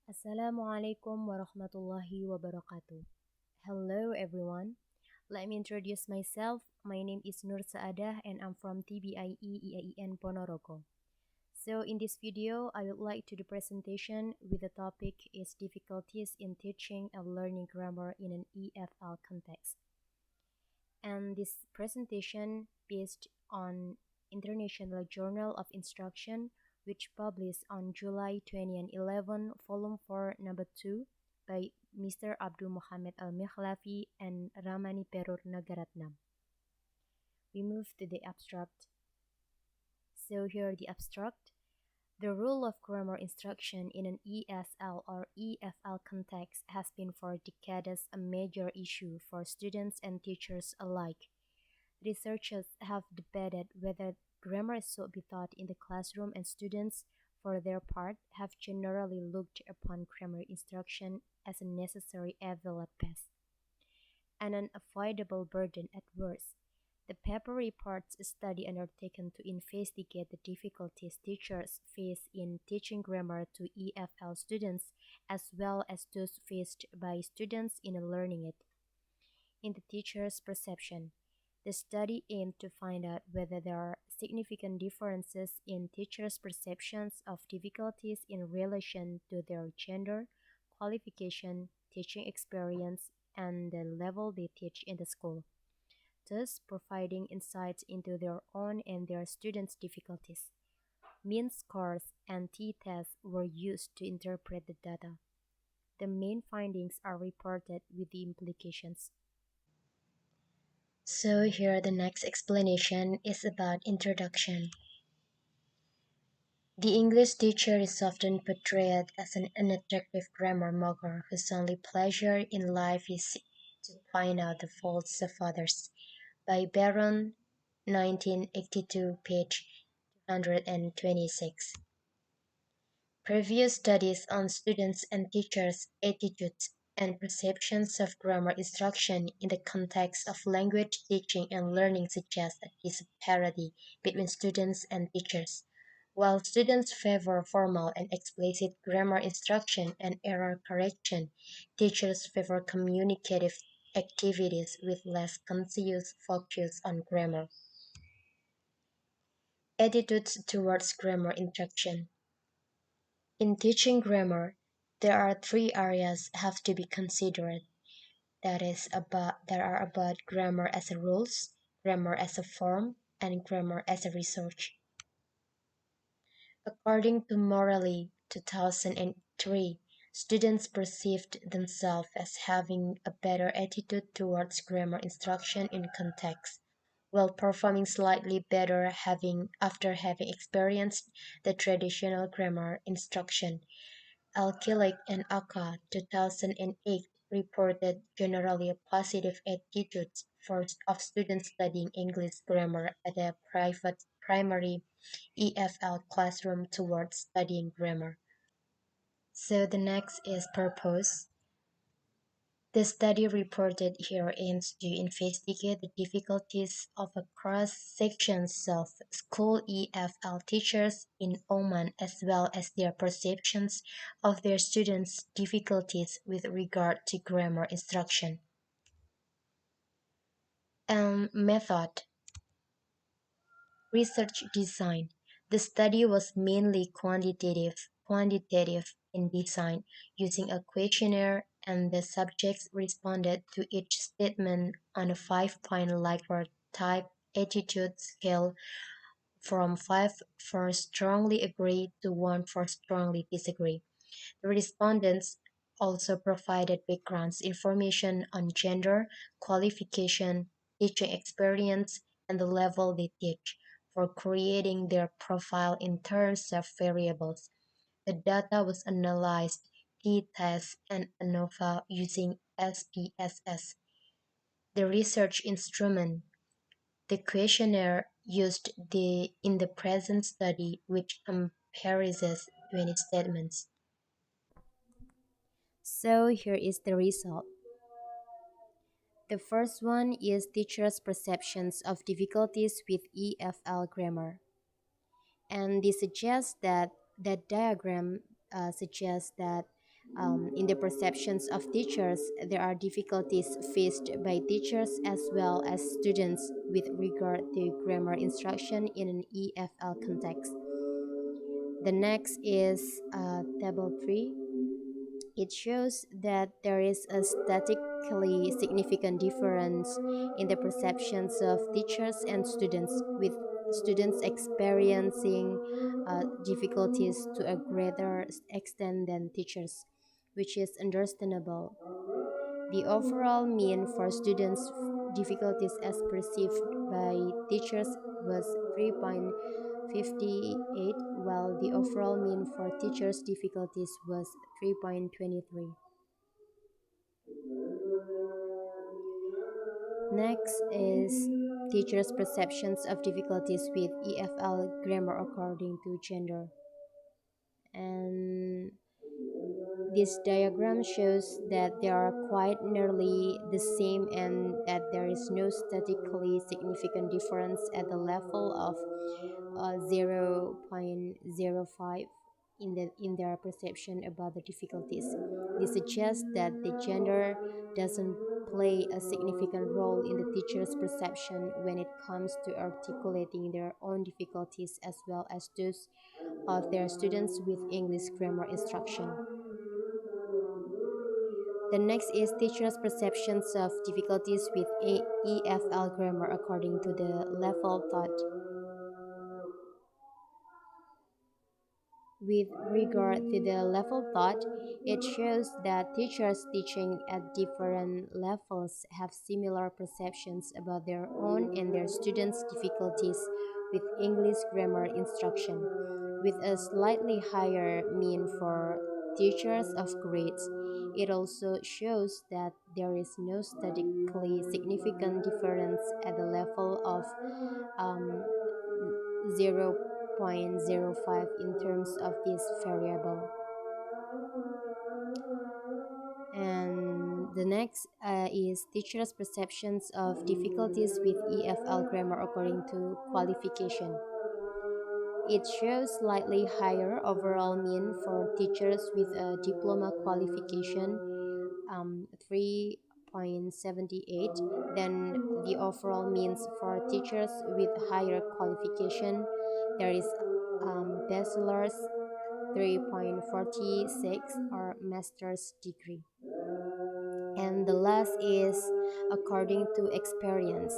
Assalamualaikum warahmatullahi wabarakatuh. Hello everyone. Let me introduce myself. My name is Nur Sa'adah and I'm from TBIE EIN Ponorogo. So in this video, I would like to do presentation with the topic is difficulties in teaching and learning grammar in an EFL context. And this presentation based on International Journal of Instruction, which published on July 2011, volume 4, number 2, by Mr. Abdul Muhammad Al-Mikhlafi and Ramani Perur Nagaratnam. We move to the abstract. So here the abstract. The role of grammar instruction in an ESL or EFL context has been for decades a major issue for students and teachers alike. Researchers have debated whether grammar should be taught in the classroom, and students, for their part, have generally looked upon grammar instruction as a necessary evil at best, and an unavoidable burden at worst. The paper reports a study undertaken to investigate the difficulties teachers face in teaching grammar to EFL students, as well as those faced by students in learning it. In the teacher's perception, the study aimed to find out whether there are significant differences in teachers' perceptions of difficulties in relation to their gender, qualification, teaching experience, and the level they teach in the school, thus providing insights into their own and their students' difficulties. Mean scores and t-tests were used to interpret the data. The main findings are reported with the implications. So here the next explanation is about introduction. The English teacher is often portrayed as an unattractive grammar mocker whose only pleasure in life is to find out the faults of others. By Baron, 1982, page 226. Previous studies on students' and teachers' attitudes and perceptions of grammar instruction in the context of language teaching and learning suggest a disparity between students and teachers. While students favor formal and explicit grammar instruction and error correction, teachers favor communicative activities with less conscious focus on grammar. Attitudes towards grammar instruction. In teaching grammar, there are three areas have to be considered. There are about grammar as a rules, grammar as a form, and grammar as a research. According to Morley, 2003, students perceived themselves as having a better attitude towards grammar instruction in context, while performing slightly better after having experienced the traditional grammar instruction. Alkilik and Aka, 2008, reported generally a positive attitudes of students studying English grammar at a private primary EFL classroom towards studying grammar. So the next is purpose. The study reported here aims to investigate the difficulties of a cross-section of school EFL teachers in Oman as well as their perceptions of their students' difficulties with regard to grammar instruction. And method. Research design. The study was mainly quantitative in design, using a questionnaire, and the subjects responded to each statement on a 5-point Likert type attitude scale from 5 for strongly agree to 1 for strongly disagree. The respondents also provided background information on gender, qualification, teaching experience, and the level they teach for creating their profile in terms of variables. The data was analyzed t-test and ANOVA using SPSS. The research instrument, the questionnaire used in the present study, which compares 20 statements. So here is the result. The first one is teachers' perceptions of difficulties with EFL grammar. And this suggests that diagram suggests that In the perceptions of teachers, there are difficulties faced by teachers as well as students with regard to grammar instruction in an EFL context. The next is table 3. It shows that there is a statistically significant difference in the perceptions of teachers and students, with students experiencing difficulties to a greater extent than teachers, which is understandable. The overall mean for students' difficulties as perceived by teachers was 3.58, while the overall mean for teachers' difficulties was 3.23. Next is teachers' perceptions of difficulties with EFL grammar according to gender. And this diagram shows that they are quite nearly the same and that there is no statistically significant difference at the level of 0.05 in their perception about the difficulties. This suggests that the gender doesn't play a significant role in the teacher's perception when it comes to articulating their own difficulties as well as those of their students with English grammar instruction. The next is teachers' perceptions of difficulties with EFL grammar according to the level taught. With regard to the level taught, it shows that teachers teaching at different levels have similar perceptions about their own and their students' difficulties with English grammar instruction, with a slightly higher mean for teachers of grades. It also shows that there is no statistically significant difference at the level of um, 0.05 in terms of this variable. And the next is teachers' perceptions of difficulties with EFL grammar according to qualification. It shows slightly higher overall mean for teachers with a diploma qualification, 3.78, than the overall means for teachers with higher qualification. There is bachelor's 3.46 or master's degree. And the last is according to experience.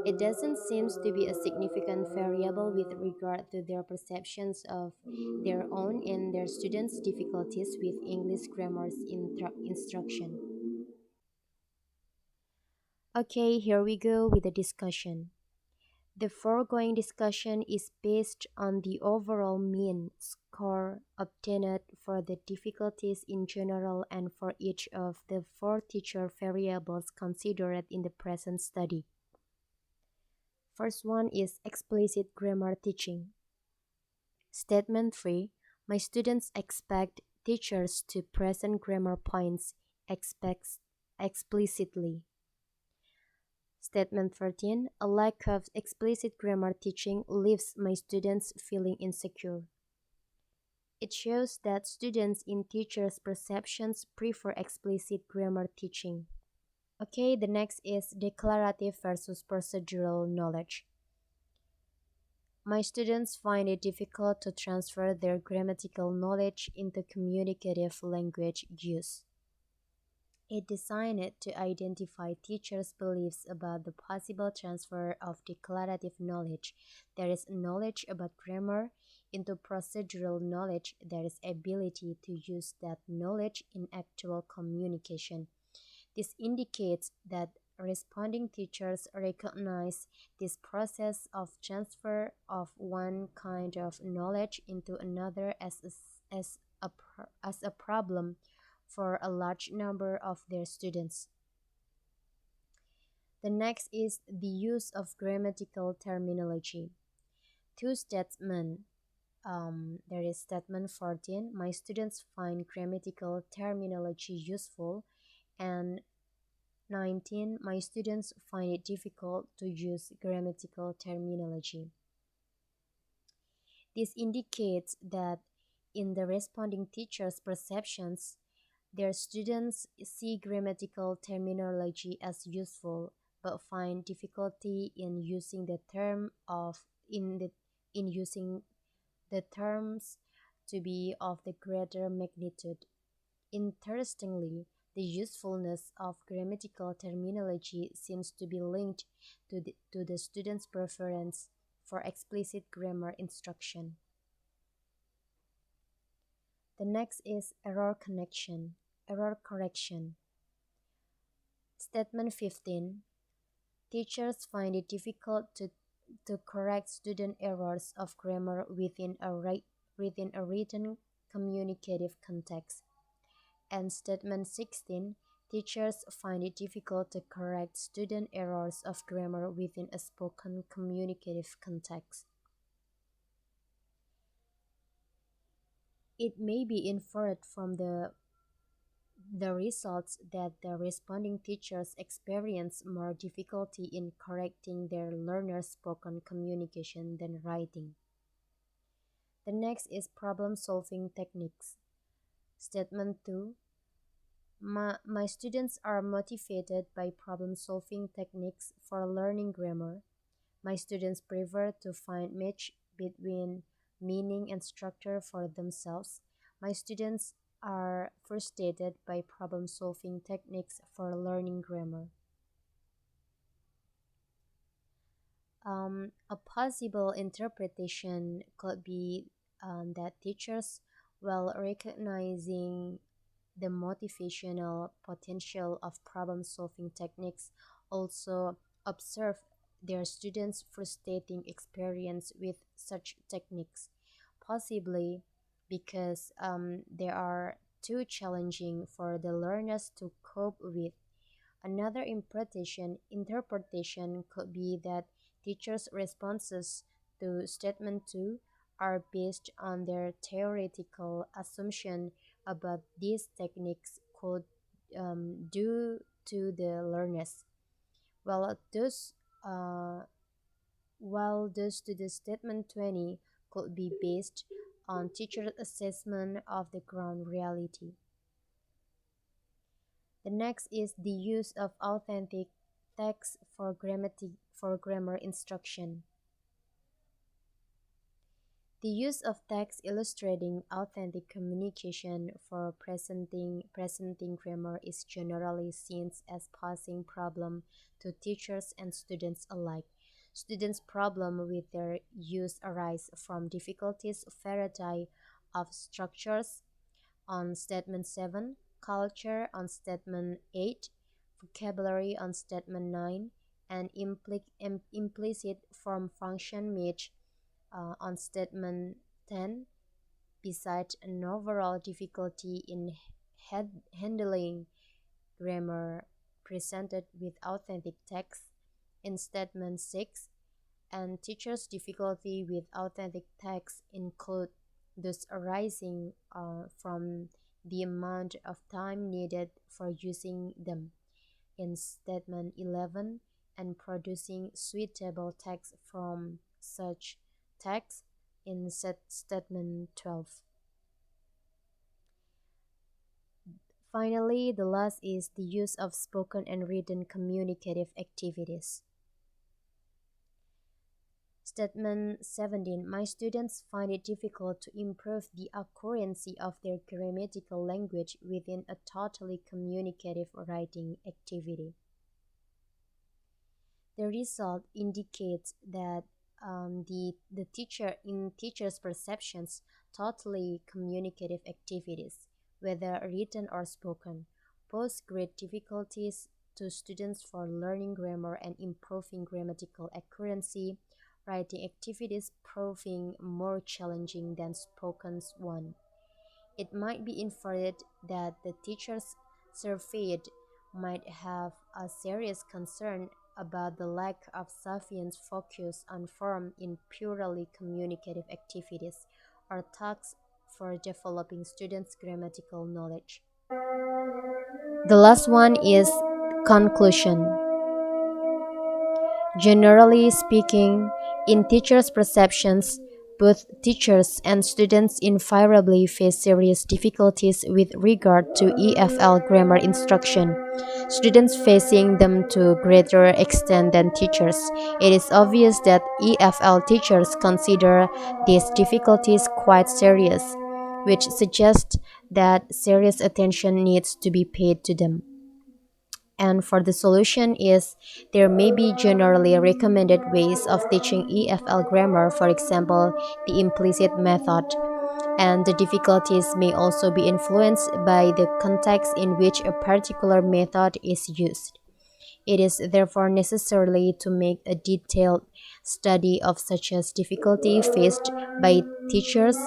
It doesn't seem to be a significant variable with regard to their perceptions of their own and their students' difficulties with English grammar's instruction. Okay, here we go with the discussion. The foregoing discussion is based on the overall mean score obtained for the difficulties in general and for each of the four teacher variables considered in the present study. First one is explicit grammar teaching. Statement 3. My students expect teachers to present grammar points explicitly. Statement 13. A lack of explicit grammar teaching leaves my students feeling insecure. It shows that students in teachers' perceptions prefer explicit grammar teaching. Okay, the next is declarative versus procedural knowledge. My students find it difficult to transfer their grammatical knowledge into communicative language use. It designed to identify teachers' beliefs about the possible transfer of declarative knowledge, that is, knowledge about grammar, into procedural knowledge, that is, ability to use that knowledge in actual communication. This indicates that responding teachers recognize this process of transfer of one kind of knowledge into another as a problem for a large number of their students. The next is the use of grammatical terminology. Two statements. There is statement 14. My students find grammatical terminology useful, and 19. My students find it difficult to use grammatical terminology. This indicates that in the responding teacher's perceptions, their students see grammatical terminology as useful but find difficulty in using the term of in the in using the terms to be of the greater magnitude. Interestingly, the usefulness of grammatical terminology seems to be linked to the student's preference for explicit grammar instruction. The next is error correction. Statement 15. Teachers find it difficult to correct student errors of grammar within a written communicative context. And statement 16. Teachers find it difficult to correct student errors of grammar within a spoken communicative context. It may be inferred from the results that the responding teachers experience more difficulty in correcting their learners' spoken communication than writing. The next is problem-solving techniques. Statement 2. My students are motivated by problem-solving techniques for learning grammar. My students prefer to find match between meaning and structure for themselves. My students are frustrated by problem-solving techniques for learning grammar. A possible interpretation could be that teachers, while recognizing the motivational potential of problem-solving techniques, also observe their students' frustrating experience with such techniques, possibly because they are too challenging for the learners to cope with. Another interpretation could be that teachers' responses to statement 2 are based on their theoretical assumption about these techniques could do to the learners, while those uh, while those to the statement 20 could be based on teacher assessment of the ground reality. The next is the use of authentic text for grammar instruction. The use of text illustrating authentic communication for presenting grammar is generally seen as posing problem to teachers and students alike. Students' problem with their use arise from difficulties variety of structures on statement 7, culture on statement 8, vocabulary on statement 9, and implicit form function match on statement 10, besides an overall difficulty in handling grammar presented with authentic text in statement 6, and teachers' difficulty with authentic text include those arising from the amount of time needed for using them in statement 11 and producing suitable text from such text in statement 12. Finally, the last is the use of spoken and written communicative activities. Statement 17. My students find it difficult to improve the accuracy of their grammatical language within a totally communicative writing activity. The result indicates that the teacher's perceptions, totally communicative activities, whether written or spoken, pose great difficulties to students for learning grammar and improving grammatical accuracy, writing activities proving more challenging than spoken one. It might be inferred that the teachers surveyed might have a serious concern about the lack of sufficient focus on form in purely communicative activities or tasks for developing students' grammatical knowledge. The last one is conclusion. Generally speaking, in teachers' perceptions, Both teachers and students invariably face serious difficulties with regard to EFL grammar instruction, students facing them to greater extent than teachers. It is obvious that EFL teachers consider these difficulties quite serious, which suggests that serious attention needs to be paid to them. And for the solution is there may be generally recommended ways of teaching EFL grammar, for example, the implicit method. And the difficulties may also be influenced by the context in which a particular method is used. It is therefore necessary to make a detailed study of such as difficulty faced by teachers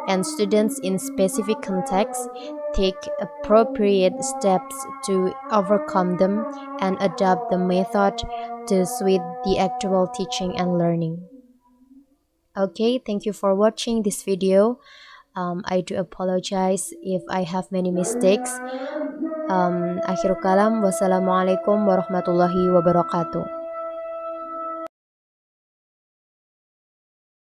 and students in specific contexts, take appropriate steps to overcome them, and adapt the method to suit the actual teaching and learning. Okay, thank you for watching this video. I do apologize if I have many mistakes. Akhirul kalam, wassalamualaikum warahmatullahi wabarakatuh.